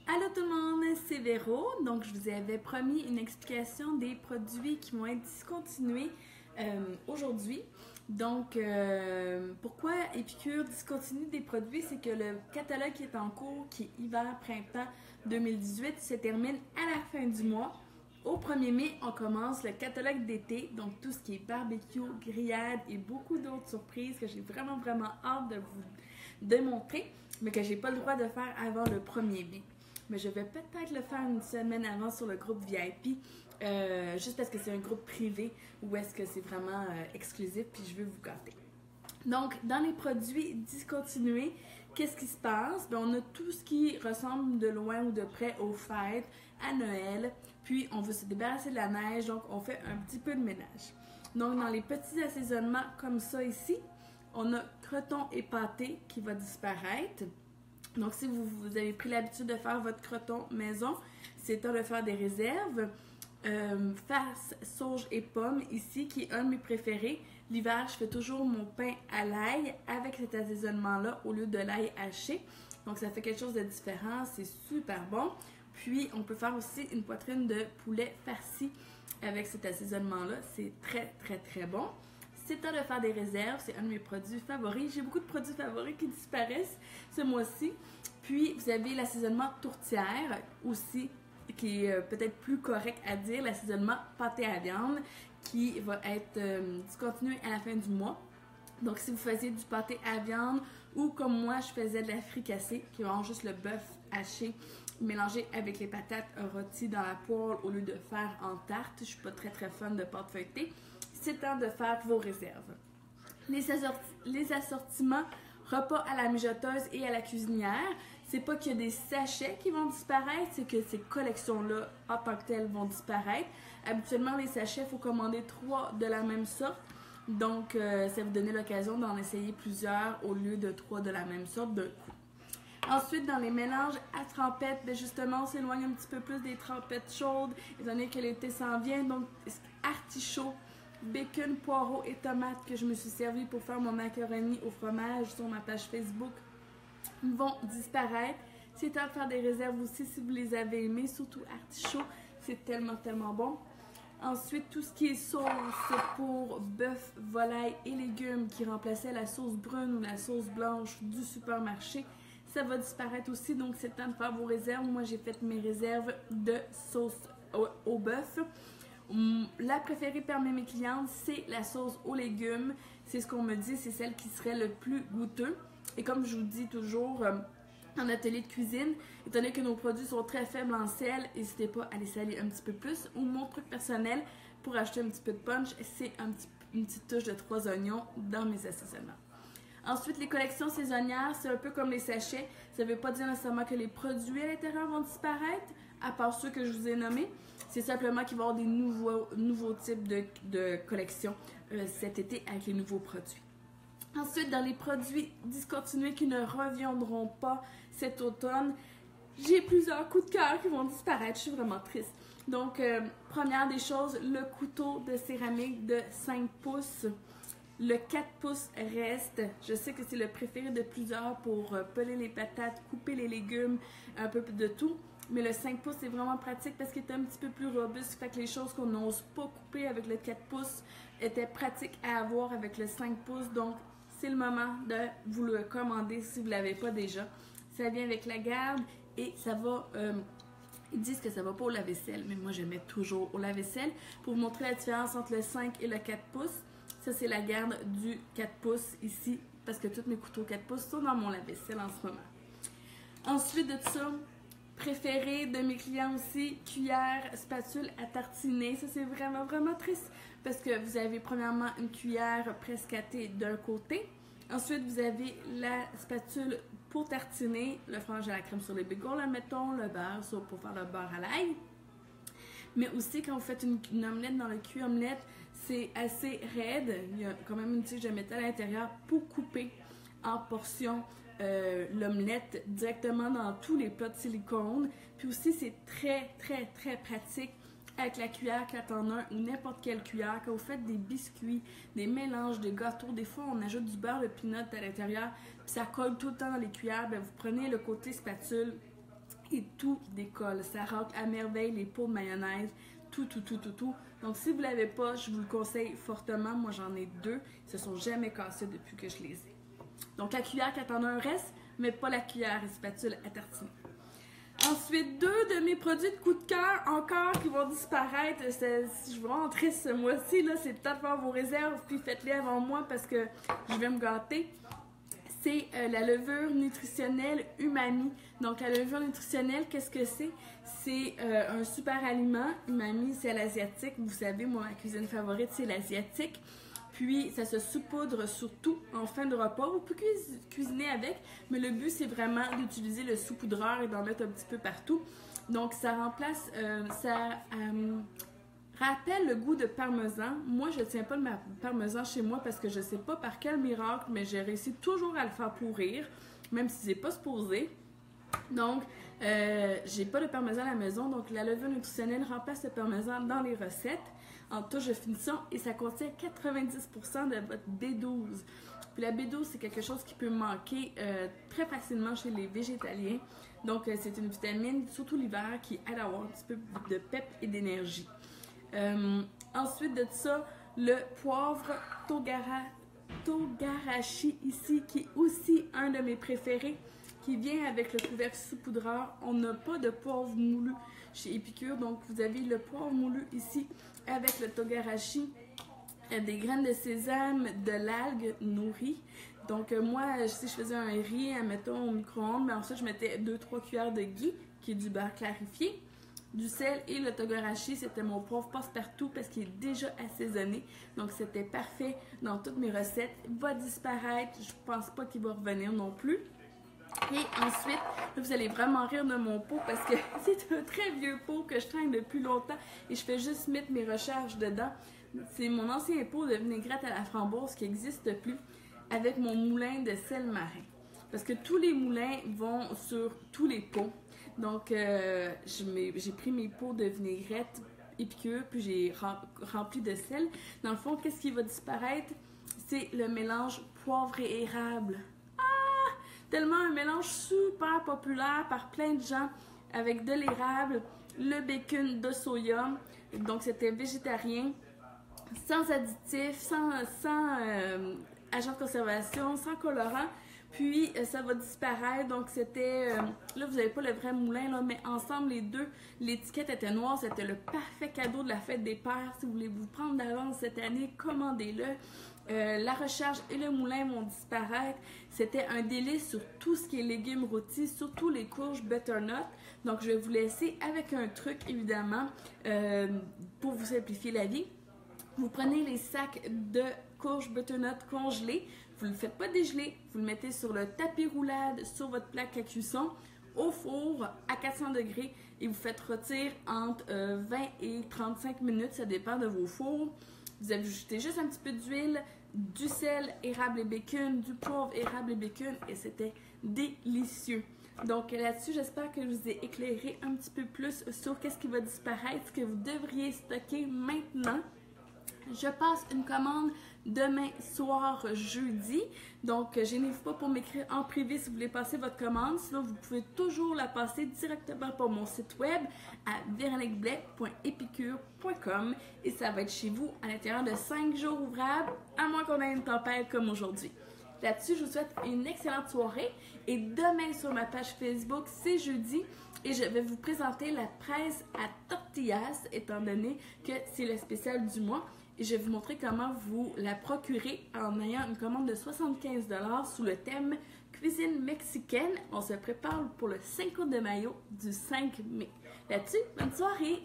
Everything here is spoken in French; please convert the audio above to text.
Allô tout le monde, c'est Véro. Donc je vous avais promis une explication des produits qui vont être discontinués aujourd'hui. Donc pourquoi Épicure discontinue des produits, c'est que le catalogue qui est en cours, qui est hiver-printemps 2018, se termine à la fin du mois. Au 1er mai, on commence le catalogue d'été, donc tout ce qui est barbecue, grillade et beaucoup d'autres surprises que j'ai vraiment hâte de vous démontrer, mais que j'ai pas le droit de faire avant le 1er mai. Mais je vais peut-être le faire une semaine avant sur le groupe VIP, juste parce que c'est un groupe privé ou est-ce que c'est vraiment exclusif puis je veux vous gâter. Donc, dans les produits discontinués, qu'est-ce qui se passe? Bien, on a tout ce qui ressemble de loin ou de près aux fêtes, à Noël, puis on veut se débarrasser de la neige, donc on fait un petit peu de ménage. Donc, dans les petits assaisonnements comme ça ici, on a croton et pâté qui va disparaître. Donc, si vous avez pris l'habitude de faire votre croton maison, c'est temps de faire des réserves. Farce, sauge et pommes, ici, qui est un de mes préférés. L'hiver, je fais toujours mon pain à l'ail avec cet assaisonnement-là au lieu de l'ail haché. Donc, ça fait quelque chose de différent, c'est super bon. Puis, on peut faire aussi une poitrine de poulet farci avec cet assaisonnement-là. C'est très bon. C'est temps de faire des réserves, c'est un de mes produits favoris. J'ai beaucoup de produits favoris qui disparaissent ce mois-ci. Puis, vous avez l'assaisonnement tourtière aussi, qui est peut-être plus correct à dire, l'assaisonnement pâté à viande, qui va être discontinué à la fin du mois. Donc, si vous faisiez du pâté à viande ou comme moi, je faisais de la fricassée, qui est vraiment juste le bœuf haché mélangé avec les patates rôties dans la poêle au lieu de faire en tarte. Je suis pas très fan de pâte feuilletée. C'est temps de faire vos réserves. Les assortiments repas à la mijoteuse et à la cuisinière, c'est pas qu'il y a des sachets qui vont disparaître, c'est que ces collections-là, en tant que telles, vont disparaître. Habituellement, les sachets, il faut commander 3 de la même sorte. Donc, ça vous donne l'occasion d'en essayer plusieurs au lieu de 3 de la même sorte d'un coup. Ensuite, dans les mélanges à trempettes, bien justement, on s'éloigne un petit peu plus des trempettes chaudes, étant donné que l'été s'en vient. Donc, artichaut, bacon, poireaux et tomates que je me suis servi pour faire mon macaroni au fromage sur ma page Facebook vont disparaître. C'est temps de faire des réserves aussi si vous les avez aimés, surtout artichaut, c'est tellement bon. Ensuite, tout ce qui est sauce pour bœuf, volaille et légumes qui remplaçait la sauce brune ou la sauce blanche du supermarché, ça va disparaître aussi, donc c'est temps de faire vos réserves. Moi, j'ai fait mes réserves de sauce au bœuf. La préférée parmi mes clientes, c'est la sauce aux légumes. C'est ce qu'on me dit, c'est celle qui serait le plus goûteux. Et comme je vous dis toujours en atelier de cuisine, étant donné que nos produits sont très faibles en sel, n'hésitez pas à les saler un petit peu plus. Ou mon truc personnel pour acheter un petit peu de punch, c'est une petite touche de 3 oignons dans mes assaisonnements. Ensuite, les collections saisonnières, c'est un peu comme les sachets. Ça ne veut pas dire nécessairement que les produits à l'intérieur vont disparaître, à part ceux que je vous ai nommés. C'est simplement qu'il va y avoir des nouveaux types de collections cet été avec les nouveaux produits. Ensuite, dans les produits discontinués qui ne reviendront pas cet automne, j'ai plusieurs coups de cœur qui vont disparaître. Je suis vraiment triste. Donc, première des choses, le couteau de céramique de 5 pouces. Le 4 pouces reste. Je sais que c'est le préféré de plusieurs pour peler les patates, couper les légumes, un peu de tout. Mais le 5 pouces, c'est vraiment pratique parce qu'il est un petit peu plus robuste. Fait que les choses qu'on n'ose pas couper avec le 4 pouces étaient pratiques à avoir avec le 5 pouces. Donc, c'est le moment de vous le commander si vous ne l'avez pas déjà. Ça vient avec la garde et ça va... ils disent que ça va pas au lave-vaisselle, mais moi je mets toujours au lave-vaisselle pour vous montrer la différence entre le 5 et le 4 pouces. Ça, c'est la garde du 4 pouces ici, parce que tous mes couteaux 4 pouces sont dans mon lave-vaisselle en ce moment. Ensuite de ça, préféré de mes clients aussi, cuillère, spatule à tartiner. Ça, c'est vraiment triste, parce que vous avez premièrement une cuillère prescatée d'un côté. Ensuite, vous avez la spatule pour tartiner, le fromage à la crème sur les bagels, admettons, le beurre pour faire le beurre à l'ail. Mais aussi, quand vous faites une omelette dans le cuit-omelette, c'est assez raide. Il y a quand même une tige de métal à l'intérieur pour couper en portions l'omelette directement dans tous les plats de silicone. Puis aussi, c'est très pratique avec la cuillère 4 en 1 ou n'importe quelle cuillère. Quand vous faites des biscuits, des mélanges, des gâteaux, des fois on ajoute du beurre de peanut à l'intérieur, puis ça colle tout le temps dans les cuillères. Bien, vous prenez le côté spatule et tout décolle. Ça rentre à merveille les pots de mayonnaise, tout. Donc si vous ne l'avez pas, je vous le conseille fortement. Moi j'en ai 2, ils se sont jamais cassés depuis que je les ai. Donc la cuillère quand on a un reste, mais pas la cuillère et spatule à tartiner. Ensuite, 2 de mes produits de coup de cœur encore qui vont disparaître. Je suis vraiment triste ce mois-ci, là, c'est peut-être faire vos réserves, puis faites-les avant moi parce que je vais me gâter. C'est la levure nutritionnelle Umami. Donc la levure nutritionnelle, qu'est-ce que c'est? C'est un super aliment. Umami, c'est à l'asiatique. Vous savez, moi, ma cuisine favorite, c'est l'asiatique. Puis, ça se saupoudre surtout en fin de repas. Vous pouvez cuisiner avec, mais le but, c'est vraiment d'utiliser le saupoudreur et d'en mettre un petit peu partout. Donc, ça remplace, rappelle le goût de parmesan. Moi, je ne tiens pas de ma parmesan chez moi parce que je ne sais pas par quel miracle, mais j'ai réussi toujours à le faire pourrir, même si c'est pas supposé. Donc, j'ai pas de parmesan à la maison, donc la levure nutritionnelle remplace le parmesan dans les recettes en touche de finition et ça contient 90% de votre B12. Puis la B12, c'est quelque chose qui peut manquer très facilement chez les végétaliens. Donc, c'est une vitamine, surtout l'hiver, qui aide à avoir un petit peu de pep et d'énergie. Ensuite de ça, le poivre Togarashi ici, qui est aussi un de mes préférés, qui vient avec le couvercle saupoudreur. On n'a pas de poivre moulu chez Épicure, donc vous avez le poivre moulu ici avec le Togarashi, des graines de sésame, de l'algue nourrie. Donc moi, si je faisais un riz, mettons au micro-ondes, mais ensuite je mettais 2-3 cuillères de ghee, qui est du beurre clarifié, du sel et le Togarashi, c'était mon poivre passe-partout parce qu'il est déjà assaisonné. Donc c'était parfait dans toutes mes recettes. Il va disparaître, je pense pas qu'il va revenir non plus. Et ensuite, vous allez vraiment rire de mon pot parce que c'est un très vieux pot que je traîne depuis longtemps et je fais juste mettre mes recherches dedans. C'est mon ancien pot de vinaigrette à la framboise qui n'existe plus avec mon moulin de sel marin. Parce que tous les moulins vont sur tous les pots. Donc, j'ai pris mes pots de vinaigrette Épicure puis j'ai rempli de sel. Dans le fond, qu'est-ce qui va disparaître? C'est le mélange poivre et érable. Tellement un mélange super populaire par plein de gens avec de l'érable, le bacon de soya, donc c'était végétarien, sans additifs, sans agent de conservation, sans colorant, puis ça va disparaître, donc c'était, là vous n'avez pas le vrai moulin, là, mais ensemble les deux, l'étiquette était noire, c'était le parfait cadeau de la fête des pères. Si vous voulez vous prendre d'avance cette année, commandez-le. La recharge et le moulin vont disparaître. C'était un délice sur tout ce qui est légumes rôtis, surtout les courges butternut. Donc, je vais vous laisser avec un truc, évidemment, pour vous simplifier la vie. Vous prenez les sacs de courges butternut congelés, vous ne le faites pas dégeler, vous le mettez sur le tapis roulade, sur votre plaque à cuisson, au four à 400 degrés et vous faites rôtir entre 20 et 35 minutes, ça dépend de vos fours. Vous ajoutez juste un petit peu d'huile, du sel, érable et bacon, du poivre, érable et bacon et c'était délicieux. Donc là-dessus, j'espère que je vous ai éclairé un petit peu plus sur qu'est-ce qui va disparaître, ce que vous devriez stocker maintenant. Je passe une commande demain soir, jeudi. Donc, gênez-vous pas pour m'écrire en privé si vous voulez passer votre commande. Sinon, vous pouvez toujours la passer directement par mon site web à veroniqueblais.epicure.com et ça va être chez vous à l'intérieur de 5 jours ouvrables, à moins qu'on ait une tempête comme aujourd'hui. Là-dessus, je vous souhaite une excellente soirée et demain sur ma page Facebook, c'est jeudi et je vais vous présenter la presse à tortillas étant donné que c'est le spécial du mois. Et je vais vous montrer comment vous la procurez en ayant une commande de 75 $ sous le thème cuisine mexicaine. On se prépare pour le Cinco de Mayo du 5 mai. Là-dessus, bonne soirée!